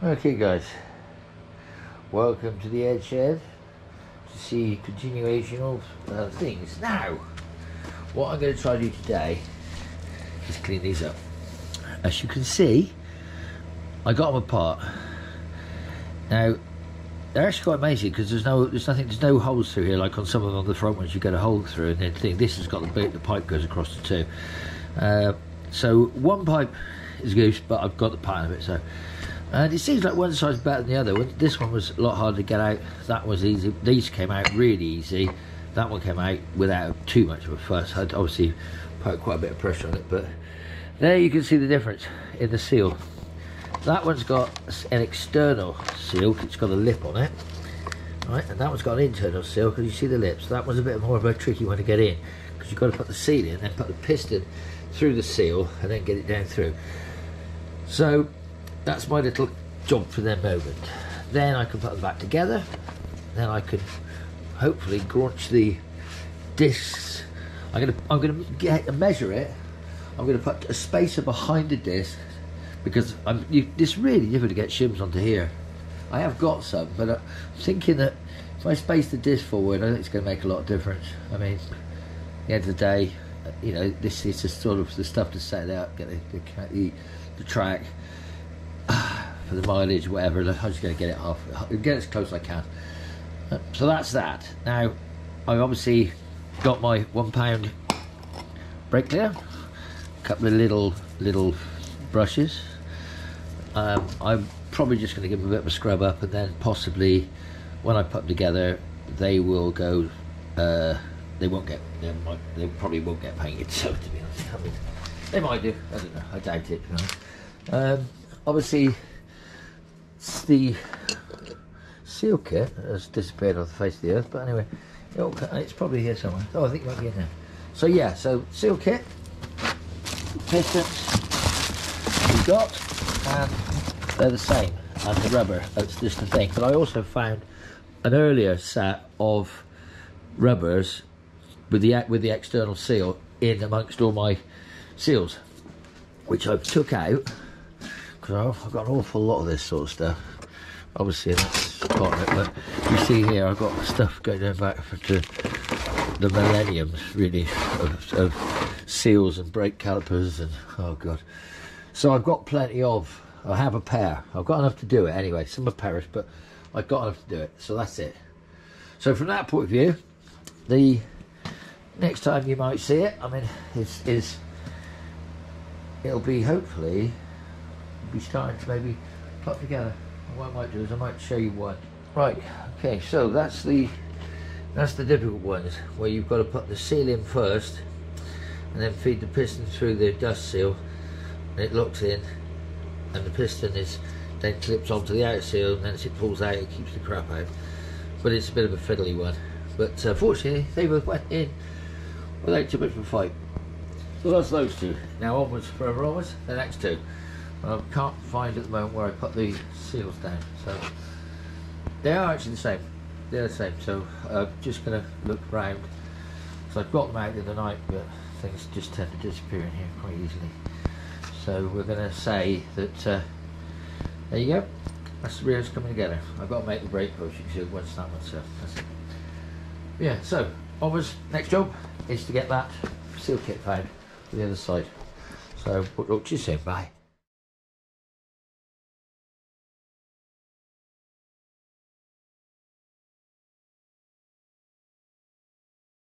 Okay guys, welcome to the Ed Shed to see continuation of things. Now, what I'm going to try to do today is clean these up. As you can see, I got them apart. Now, they're actually quite amazing because there's no holes through here like on some of them on the front ones you get a hole through, and then this has got the pipe goes across the two. So one pipe is goose, but I've got the pattern of it, so. And it seems like one side's better than the other. This one was a lot harder to get out. That was easy. These came out really easy. That one came out without too much of a fuss. I'd obviously put quite a bit of pressure on it, but there you can see the difference in the seal. That one's got an external seal. It's got a lip on it, right? And that one's got an internal seal because you see the lips. That one's a bit more of a tricky one to get in because you've got to put the seal in, then put the piston through the seal, and then get it down through. So that's my little job for the moment. Then I can put them back together. Then I can hopefully graunch the discs. I'm gonna measure it. I'm gonna put a spacer behind the disc because it's really difficult to get shims onto here. I have got some, but I'm thinking that if I space the disc forward, I think it's going to make a lot of difference. I mean, at the end of the day, you know, this is just sort of the stuff to set it up, get the track. For the mileage, whatever. I'm just going to get it get as close as I can. So that's that. Now, I've obviously got my £1 brake cleaner, a couple of little brushes. I'm probably just going to give them a bit of a scrub up, and then possibly when I put them together, they will go. They probably won't get painted. So to be honest, I mean, they might do. I don't know. I doubt it. You know? Obviously, the seal kit has disappeared off the face of the earth, but anyway, it's probably here somewhere. Oh, I think it might be in there. So yeah, so seal kit, pistons we've got, and they're the same, and the rubber, that's just the thing. But I also found an earlier set of rubbers with the external seal in amongst all my seals, which I took out. I've got an awful lot of this sort of stuff. Obviously that's part of it, but you see here I've got stuff going back to the millenniums, really, of seals and brake calipers and oh god. So I've got plenty of. I have a pair. I've got enough to do it anyway. Some have perished, but I've got enough to do it. So that's it. So from that point of view, the next time you might see it, I mean, it'll be hopefully. Be starting to maybe put together. What I might do is I might show you one. Right, okay, so that's the difficult ones where you've got to put the seal in first and then feed the piston through the dust seal, and it locks in, and the piston then clips onto the outer seal, and then as it pulls out it keeps the crap out. But it's a bit of a fiddly one. But fortunately they both went in without too much of a fight. So that's those two. Now onwards, forever onwards, the next two. I can't find at the moment where I put the seals down, so they are actually the same. They're the same. So I'm just going to look round. So I've got them out in the night, but things just tend to disappear in here quite easily. So we're going to say that there you go. That's the rears coming together. I've got to make the brake push. You can see once that one, so that's it. Yeah. So onwards. Next job is to get that seal kit found for the other side. So we'll talk to you soon. Bye.